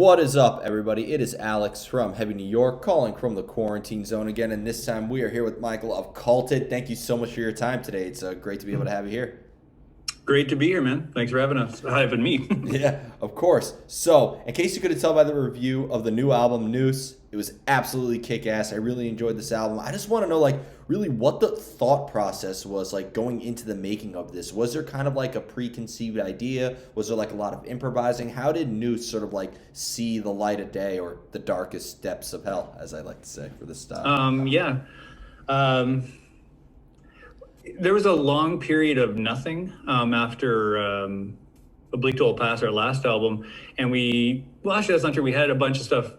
What is up, everybody? It is Alex from Heavy New York, calling from the quarantine zone again, and this time we are here with Michael of Culted. Thank you so much for your time today. It's great to be able to have you here. Great to be here, man. Thanks for having me. Yeah, of course. So, in case you couldn't tell by the review of the new album, Nous, it was absolutely kick-ass. I really enjoyed this album. I just want to know, really what the thought process was, going into the making of this. Was there kind of, a preconceived idea? Was there, a lot of improvising? How did Nous sort of, see the light of day or the darkest depths of hell, as I like to say, for this style? Yeah. There was a long period of nothing after Oblique to All Pass, our last album. And actually, that's not true. We had a bunch of stuff.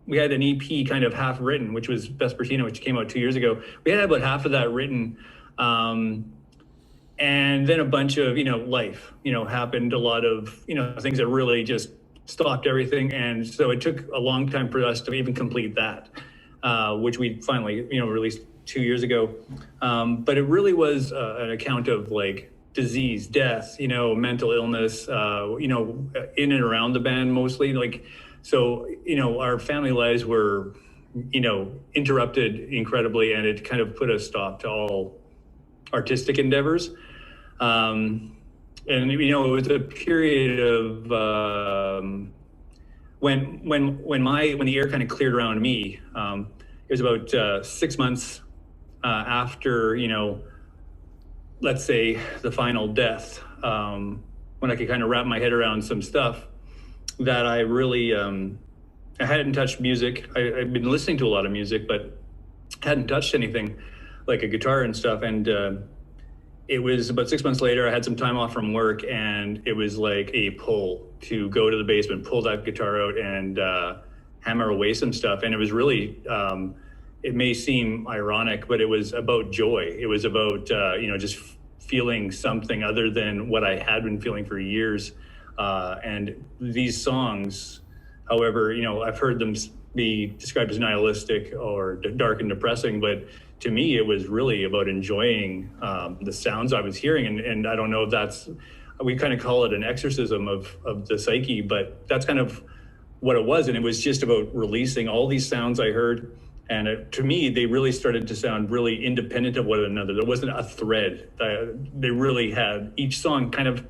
We had an EP kind of half written, which was Vespertina, which came out 2 years ago. We had about half of that written. And then a bunch of, life, happened. A lot of, things that really just stopped everything. And so it took a long time for us to even complete that, which we finally, released 2 years ago. But it really was an account of disease, death, mental illness, in and around the band mostly. So, our family lives were, interrupted incredibly, and it kind of put a stop to all artistic endeavors. And, it was a period of when the air kind of cleared around me. It was about 6 months after, let's say the final death, when I could kind of wrap my head around some stuff that I really, I hadn't touched music. I'd been listening to a lot of music, but hadn't touched anything like a guitar and stuff. And it was about 6 months later, I had some time off from work, and it was like a pull to go to the basement, pull that guitar out and hammer away some stuff. And it was really, it may seem ironic, but it was about joy. It was about, just feeling something other than what I had been feeling for years. And these songs, however, I've heard them be described as nihilistic or dark and depressing, but to me, it was really about enjoying the sounds I was hearing. And I don't know if we kind of call it an exorcism of the psyche, but that's kind of what it was. And it was just about releasing all these sounds I heard. And to me, they really started to sound really independent of one another. There wasn't a thread. They really had, each song kind of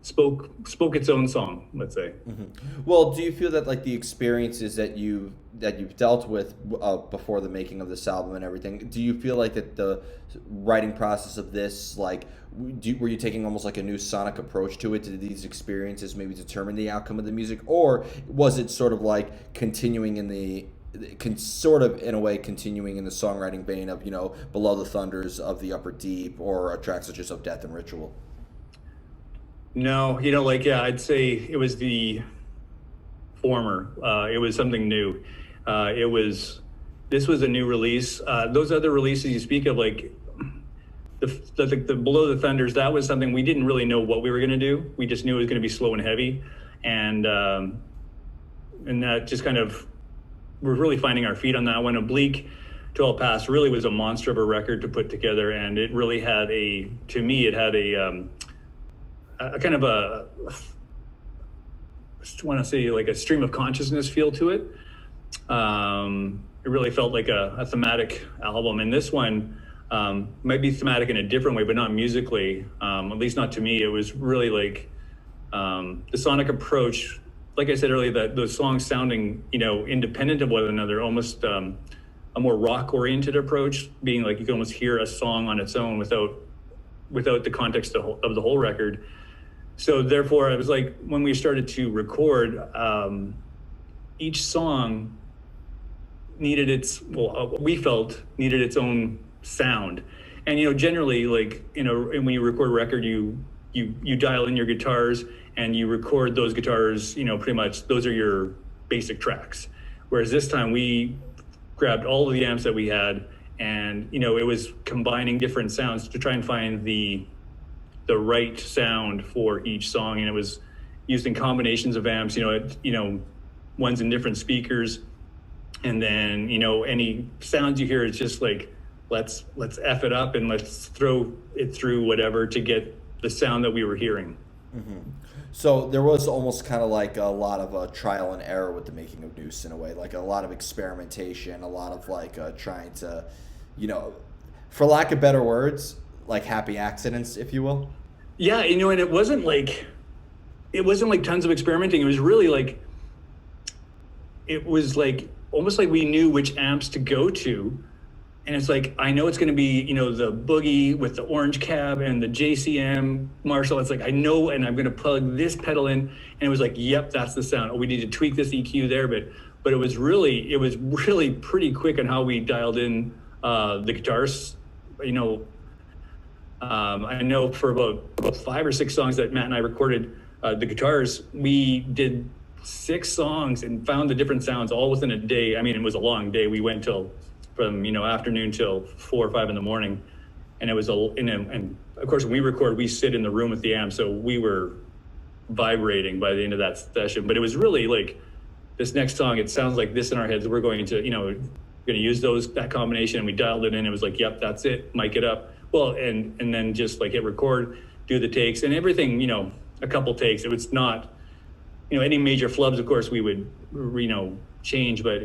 spoke its own song, let's say. Mm-hmm. Well, do you feel that the experiences that you've dealt with before the making of this album and everything, do you feel that the writing process of this, were you taking almost a new sonic approach to it? Did these experiences maybe determine the outcome of the music, or was it sort of continuing in the continuing in the songwriting vein of, Below the Thunders of the Upper Deep or tracks such as Of Death and Ritual? No, I'd say it was the former. It was something new. This was a new release. Those other releases you speak of, the Below the Thunders, that was something we didn't really know what we were going to do. We just knew it was going to be slow and heavy. And that just kind of, we're really finding our feet on that one. Oblique to All Pass really was a monster of a record to put together. And it really had a kind of I want to say a stream of consciousness feel to it. It really felt like a thematic album. And this one might be thematic in a different way, but not musically, at least not to me. It was really the sonic approach, like I said earlier, that those songs sounding, independent of one another, almost a more rock-oriented approach, being you can almost hear a song on its own without the context of the whole record. So therefore, it was when we started to record, each song we felt needed its own sound. And, generally, when you record a record, you dial in your guitars and you record those guitars, pretty much those are your basic tracks. Whereas this time we grabbed all of the amps that we had, and, it was combining different sounds to try and find the right sound for each song. And it was using combinations of amps, ones in different speakers. And then, any sounds you hear, it's just let's F it up and let's throw it through whatever to get the sound that we were hearing. So there was almost kind of like a lot of trial and error with the making of Noose in a way, like a lot of experimentation, a lot of like trying to, you know, for lack of better words, like happy accidents, if you will. Yeah, and it wasn't like tons of experimenting. It was really like it was like almost like we knew which amps to go to. And it's like, I know it's going to be, the Boogie with the orange cab and the JCM Marshall. It's like, I know, and I'm going to plug this pedal in. And it was like, yep, that's the sound. Oh, we need to tweak this EQ there. But it was really pretty quick on how we dialed in the guitars. I know for about 5 or 6 songs that Matt and I recorded, the guitars, we did 6 songs and found the different sounds all within a day. I mean, it was a long day. We went from afternoon till 4 or 5 in the morning, and it was and of course when we record, we sit in the room with the amp, so we were vibrating by the end of that session. But it was really like, this next song, it sounds like this in our heads. We're going to use that combination, and we dialed it in. It was like, yep, that's it. Mic it up. Well, and then just like hit record, do the takes and everything. A couple takes. It was not, any major flubs. Of course, we would change, but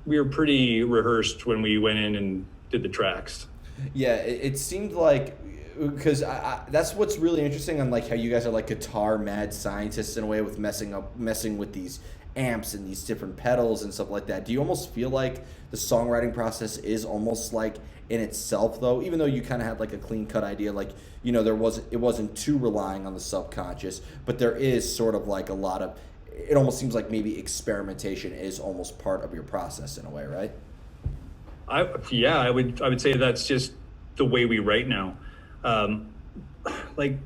we were pretty rehearsed when we went in and did the tracks. Yeah, it seemed like, because that's what's really interesting on like how you guys are like guitar mad scientists in a way with messing with these amps and these different pedals and stuff like that. Do you almost feel like the songwriting process is almost like in itself though, even though you kind of had like a clean cut idea, like it wasn't too relying on the subconscious, but there is sort of like a lot of, it almost seems like maybe experimentation is almost part of your process in a way, right? I would say that's just the way we write now. Like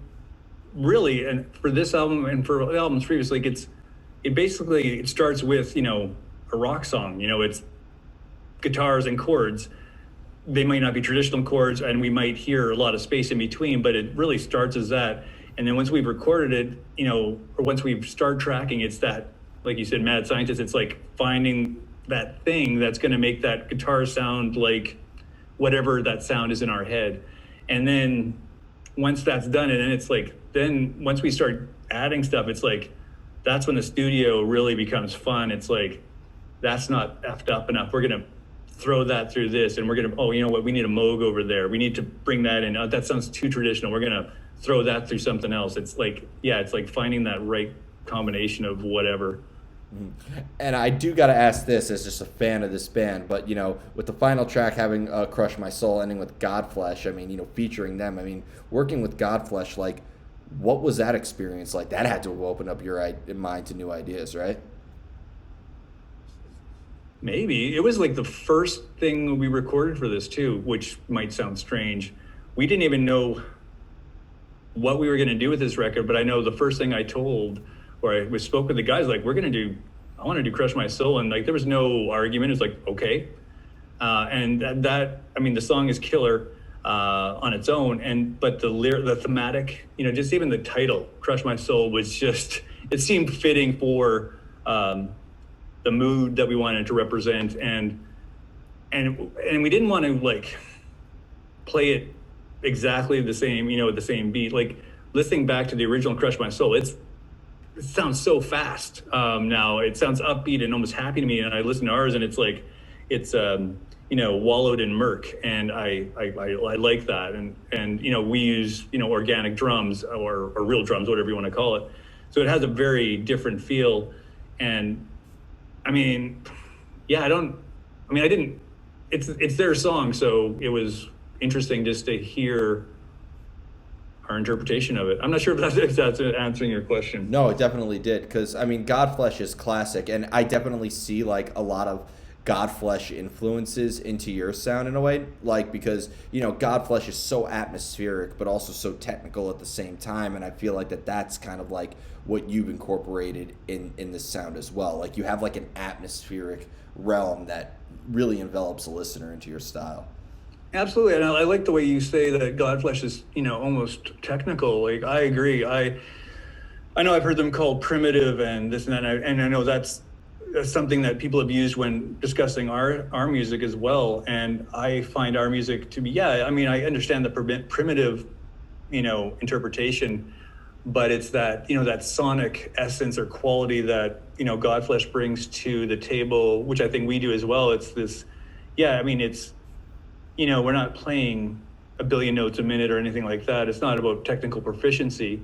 really, and for this album and for albums previously, it starts with a rock song. It's guitars and chords. They might not be traditional chords, and we might hear a lot of space in between, but it really starts as that. And then once we've recorded it, or once we've started tracking, it's that, like you said, mad scientist, it's like finding that thing that's going to make that guitar sound like whatever that sound is in our head. And then once that's done, and then it's like, then once we start adding stuff, it's like, that's when the studio really becomes fun. It's like, that's not effed up enough. We're going to throw that through this, and we're going to, you know what, we need a Moog over there. We need to bring that in. That sounds too traditional. We're going to throw that through something else. It's like, it's like finding that right combination of whatever. And I do got to ask this as just a fan of this band, but with the final track having Crush My Soul ending with Godflesh, I mean, featuring them, I mean, working with Godflesh, like, what was that experience like? That had to have opened up your mind to new ideas, right? Maybe. It was like the first thing we recorded for this too, which might sound strange. We didn't even know what we were going to do with this record, but I know the first thing I told, or I spoke with the guys, like, I want to do Crush My Soul. And like, there was no argument. It was like, okay. And I mean, the song is killer on its own. But the thematic, just even the title, Crush My Soul, was just, it seemed fitting for the mood that we wanted to represent. And we didn't want to like play it exactly the same, the same beat. Like, listening back to the original Crush My Soul, it sounds so fast now. It sounds upbeat and almost happy to me. And I listen to ours, and it's like, it's wallowed in murk, and I like that. And we use organic drums or real drums, whatever you want to call it. So it has a very different feel. And I mean, it's their song, so it was interesting just to hear our interpretation of it. I'm not sure if that's answering your question. No, it definitely did, because I mean, Godflesh is classic, and I definitely see like a lot of Godflesh influences into your sound in a way, like, because Godflesh is so atmospheric but also so technical at the same time, and I feel like that's kind of like what you've incorporated in this sound as well. Like, you have like an atmospheric realm that really envelops a listener into your style. Absolutely, and I like the way you say that Godflesh is, almost technical. Like, I agree. I know I've heard them called primitive and this and that, and I know that's something that people have used when discussing our music as well. And I find our music to be, I understand the primitive, interpretation, but it's that, that sonic essence or quality that, Godflesh brings to the table, which I think we do as well. It's this, yeah, I mean, it's, we're not playing a billion notes a minute or anything like that. It's not about technical proficiency.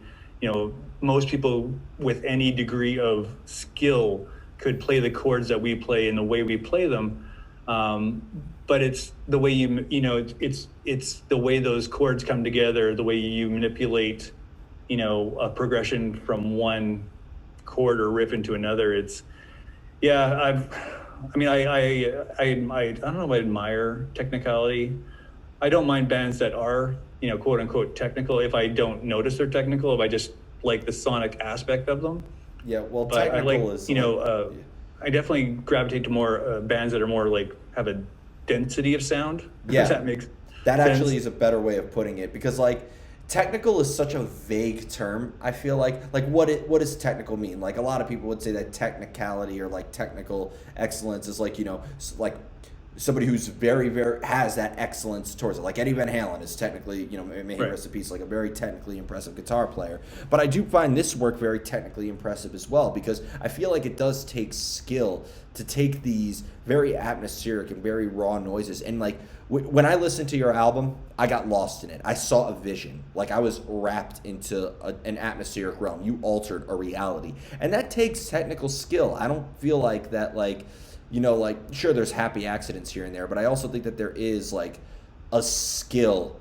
Most people with any degree of skill could play the chords that we play in the way we play them. But it's the way it's the way those chords come together, the way you manipulate, a progression from one chord or riff into another. It's, yeah, I don't know if I admire technicality. I don't mind bands that are, quote unquote technical if I don't notice they're technical, if I just like the sonic aspect of them. Yeah, well, But technical I like, is I definitely gravitate to more bands that are more like have a density of sound. Yeah. If that makes that sense. actually is a better way of putting it, because like technical is such a vague term. I feel like what does technical mean? Like a lot of people would say that technicality or like technical excellence is like, like somebody who's very, very has that excellence towards it. Like Eddie Van Halen is technically, may he Right. rest in peace, like a very technically impressive guitar player. But I do find this work very technically impressive as well, because I feel like it does take skill to take these very atmospheric and very raw noises. And like when I listened to your album, I got lost in it. I saw a vision. Like I was wrapped into an atmospheric realm. You altered a reality. And that takes technical skill. I don't feel like that, like, like, sure, there's happy accidents here and there, but I also think that there is like a skill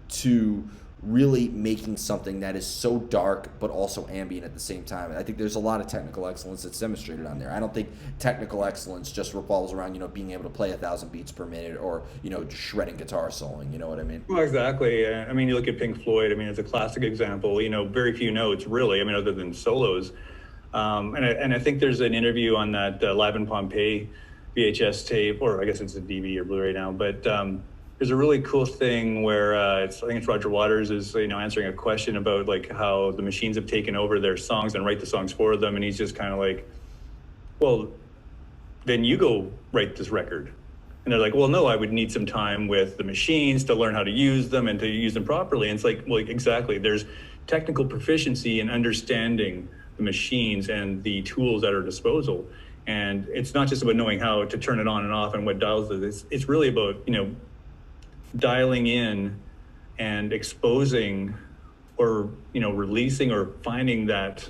to really making something that is so dark but also ambient at the same time. And I think there's a lot of technical excellence that's demonstrated on there. I don't think technical excellence just revolves around, being able to play 1,000 beats per minute or, shredding guitar soloing. You know what I mean? Well, exactly. I mean, you look at Pink Floyd. I mean, it's a classic example. Very few notes, really. I mean, other than solos. And I think there's an interview on that Live in Pompeii VHS tape, or I guess it's a DVD or Blu-ray now. But there's a really cool thing where I think it's Roger Waters is answering a question about like how the machines have taken over their songs and write the songs for them, and he's just kind of like, well, then you go write this record. And they're like, well, no, I would need some time with the machines to learn how to use them and to use them properly. And it's like, well, exactly. There's technical proficiency in understanding the machines and the tools at our disposal. And it's not just about knowing how to turn it on and off and what dials it. It's really about, dialing in and exposing or, releasing or finding that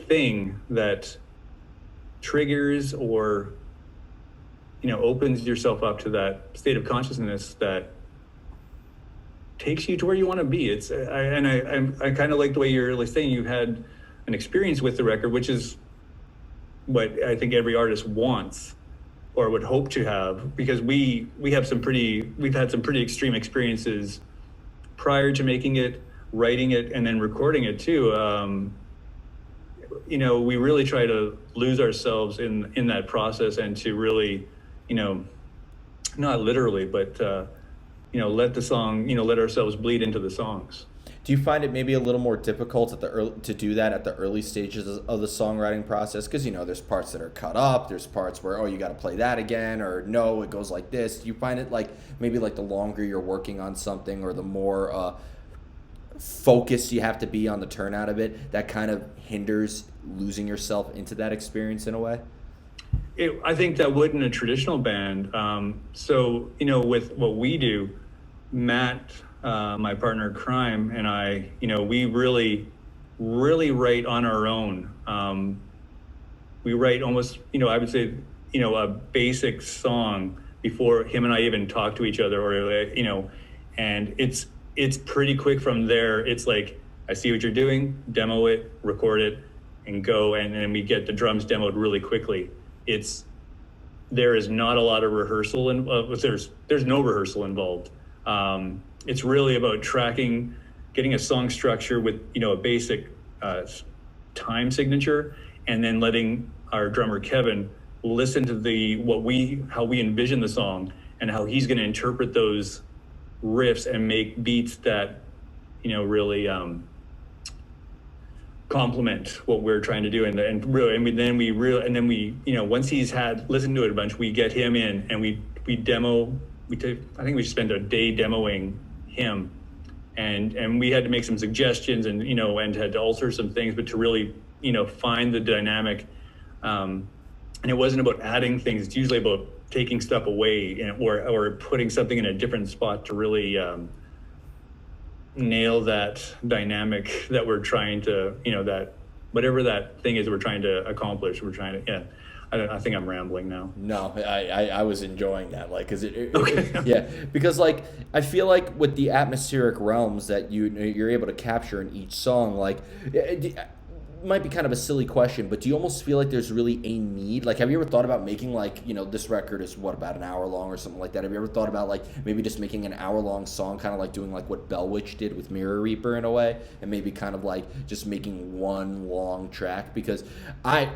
thing that triggers or, opens yourself up to that state of consciousness that takes you to where you want to be. I kind of like the way you're like saying you had an experience with the record, which is what I think every artist wants or would hope to have, because we've had some pretty extreme experiences prior to making it, writing it, and then recording it too. We really try to lose ourselves in that process and to really, not literally, but let the song, let ourselves bleed into the songs. Do you find it maybe a little more difficult to do that at the early stages of the songwriting process? Because, there's parts that are cut up. There's parts where, you got to play that again, or no, it goes like this. Do you find it like maybe like the longer you're working on something or the more focused you have to be on the turnout of it, that kind of hinders losing yourself into that experience in a way? I think that would in a traditional band. So, with what we do, Matt, my partner in crime, and I, we really write on our own. We write almost, I would say, a basic song before him and I even talk to each other, or, and it's pretty quick from there. It's like, I see what you're doing, demo it, record it, and go. And then we get the drums demoed really quickly. There is not a lot of rehearsal, and there's no rehearsal involved. It's really about tracking, getting a song structure with, a basic time signature, and then letting our drummer Kevin listen to how we envision the song and how he's going to interpret those riffs and make beats that, really complement what we're trying to do. And then we once he's had listened to it a bunch, we get him in and we demo. I think we spend a day demoing him, and we had to make some suggestions and and had to alter some things, but to really find the dynamic. And it wasn't about adding things; it's usually about taking stuff away or putting something in a different spot to really nail that dynamic that we're trying to, that whatever that thing is we're trying to accomplish. We're trying to, I think I'm rambling now. No, I was enjoying that, like, cause Okay. yeah, because like I feel like with the atmospheric realms that you're able to capture in each song, like it might be kind of a silly question, but do you almost feel like there's really a need? Like, have you ever thought about making like, this record is what, about an hour long or something like that? Have you ever thought about like maybe just making an hour long song, kind of like doing like what Bellwitch did with Mirror Reaper in a way, and maybe kind of like just making one long track? Because I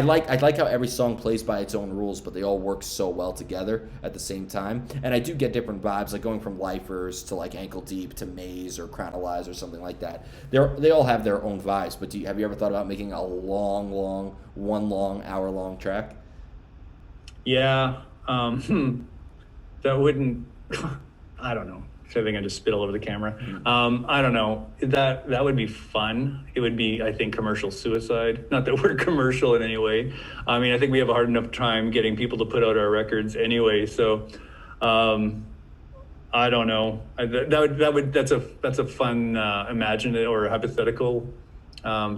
like how every song plays by its own rules, but they all work so well together at the same time. And I do get different vibes, like going from Lifers to like Ankle Deep to Maze or Chronolize or something like that. They all have their own vibes, but have you ever thought about making a one long hour-long track? Yeah, that wouldn't. I don't know. I think I just spit all over the camera. I don't know. That would be fun. It would be, I think, commercial suicide. Not that we're commercial in any way. I mean, I think we have a hard enough time getting people to put out our records anyway. So, I don't know. That's a fun imaginative or hypothetical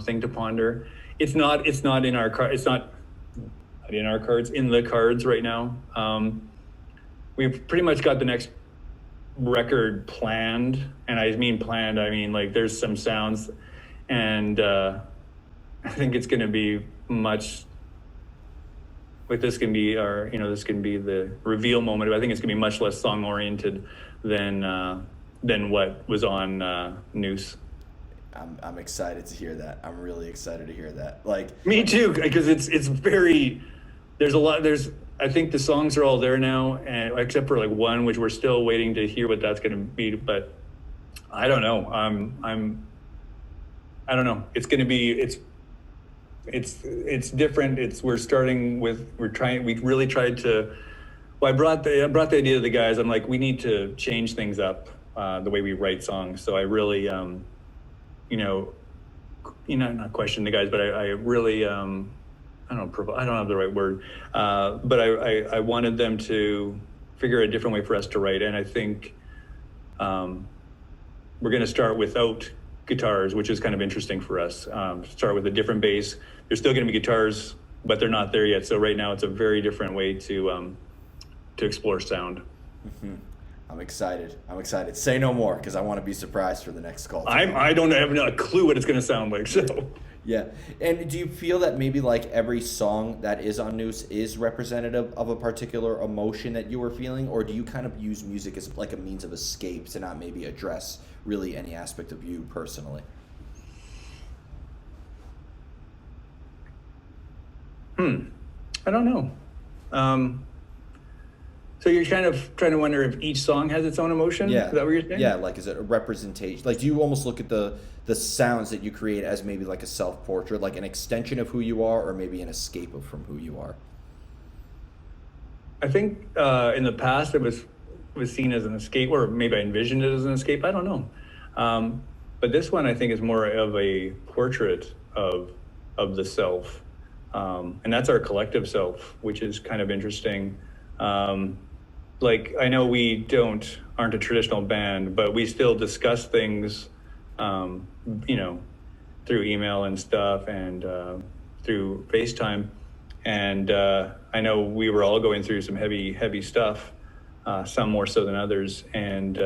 thing to ponder. It's not in our it's not in our cards, in the cards right now. We've pretty much got the next record planned, and I mean planned, I mean like there's some sounds, and I think it's going to be much like this can be our, this can be the reveal moment. I think it's going to be much less song oriented than what was on Nous. I'm excited to hear that. I'm really excited to hear that. Like, me too, because it's very, there's a lot, I think the songs are all there now, and except for like one, which we're still waiting to hear what that's going to be. But I don't know. I don't know. It's going to be, it's different. We really tried to, well, I brought the idea to the guys. I'm like, we need to change things up, the way we write songs. So I really, not question the guys, but I really, I don't have the right word, but I wanted them to figure a different way for us to write. And I think we're going to start without guitars, which is kind of interesting for us. Start with a different bass. There's still going to be guitars, but they're not there yet. So right now it's a very different way to explore sound. Mm-hmm. I'm excited. Say no more, because I want to be surprised for the next call. I don't have a clue what it's going to sound like. So. Yeah. And do you feel that maybe like every song that is on Nous is representative of a particular emotion that you were feeling, or do you kind of use music as like a means of escape to not maybe address really any aspect of you personally? I don't know. So you're kind of trying to wonder if each song has its own emotion? Yeah. Is that what you're saying? Yeah, like is it a representation? Like, do you almost look at the sounds that you create as maybe like a self-portrait, like an extension of who you are, or maybe an escape from who you are? I think in the past it was seen as an escape, or maybe I envisioned it as an escape. I don't know. But this one I think is more of a portrait of the self. And that's our collective self, which is kind of interesting. Like, I know we aren't a traditional band, but we still discuss things, through email and stuff, and through FaceTime. And I know we were all going through some heavy stuff, some more so than others. And,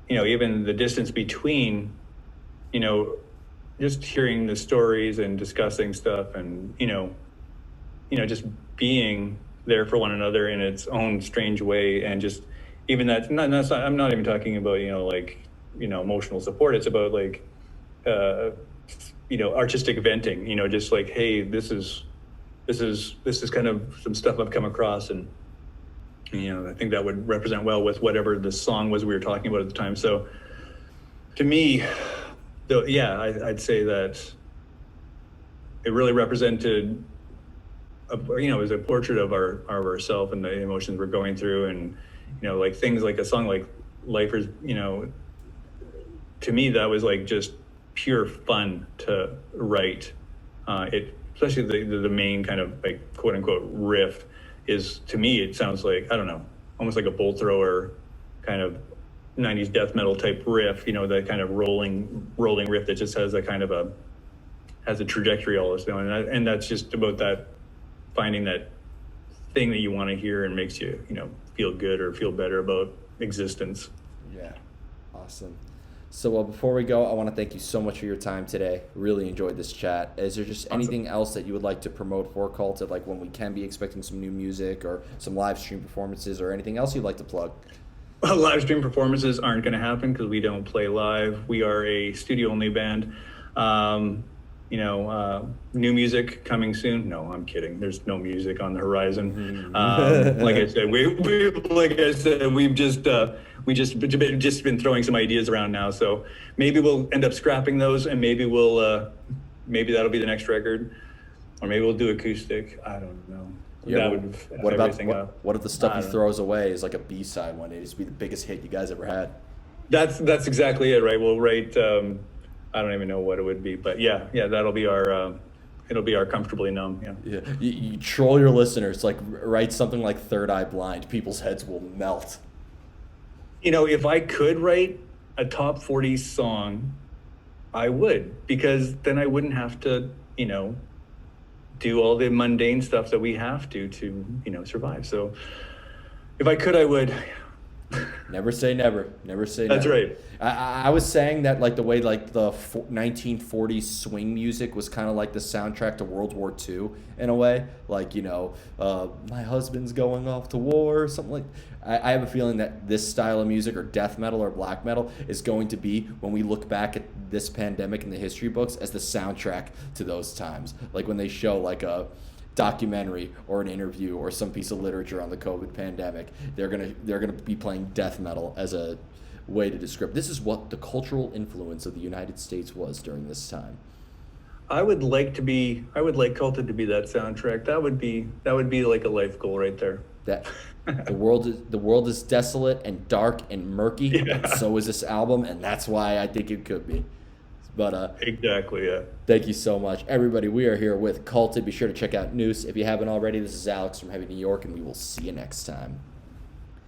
even the distance between, just hearing the stories and discussing stuff, and, just being there for one another in its own strange way. And just even that, I'm not even talking about, emotional support. It's about like, artistic venting, just like, hey, this is kind of some stuff I've come across. And, I think that would represent well with whatever the song was we were talking about at the time. So to me, though, yeah, I'd say that it really represented, as a portrait of ourself and the emotions we're going through. And, like things like a song like Lifers, to me, that was like just pure fun to write. Especially the main kind of like quote unquote riff is, to me, it sounds like, I don't know, almost like a bolt thrower kind of 90s death metal type riff, that kind of rolling riff that just has a kind of has a trajectory all its own. And that's just about that, finding that thing that you want to hear and makes you, feel good or feel better about existence. Yeah. Awesome. So before we go, I want to thank you so much for your time today. Really enjoyed this chat. Is there just anything else that you would like to promote for Culted, like when we can be expecting some new music or some live stream performances or anything else you'd like to plug? Well, live stream performances aren't going to happen because we don't play live. We are a studio-only band. New music coming soon. No, I'm kidding. There's no music on the horizon. Like I said, we've just been throwing some ideas around now. So maybe we'll end up scrapping those, and maybe maybe that'll be the next record, or maybe we'll do acoustic. I don't know. Yeah, that would what about everything up. What if the stuff he throws away is like a B-side one day? Just be the biggest hit you guys ever had. That's exactly it, right? We'll write. I don't even know what it would be, but yeah, that'll be our. It'll be our Comfortably Numb. Yeah. You troll your listeners, like write something like Third Eye Blind. People's heads will melt. If I could write a top 40 song, I would, because then I wouldn't have to, do all the mundane stuff that we have to survive. So if I could, I would. Never say never. Never say That's never. right. I was saying that like the way like the 1940s swing music was kind of like the soundtrack to World War II in a way. Like, my husband's going off to war or something like. I have a feeling that this style of music, or death metal or black metal, is going to be, when we look back at this pandemic in the history books, as the soundtrack to those times. Like when they show like a documentary or an interview or some piece of literature on the COVID pandemic, they're gonna be playing death metal as a way to describe this is what the cultural influence of the United States was during this time. I would like Culted to be that soundtrack. That would be like a life goal right there. That the world is desolate and dark and murky, Yeah. and so is this album, and that's why I think it could be. But exactly, yeah. Thank you so much, everybody. We are here with Culted. Be sure to check out Nous if you haven't already. This is Alex from Heavy New York, and we will see you next time.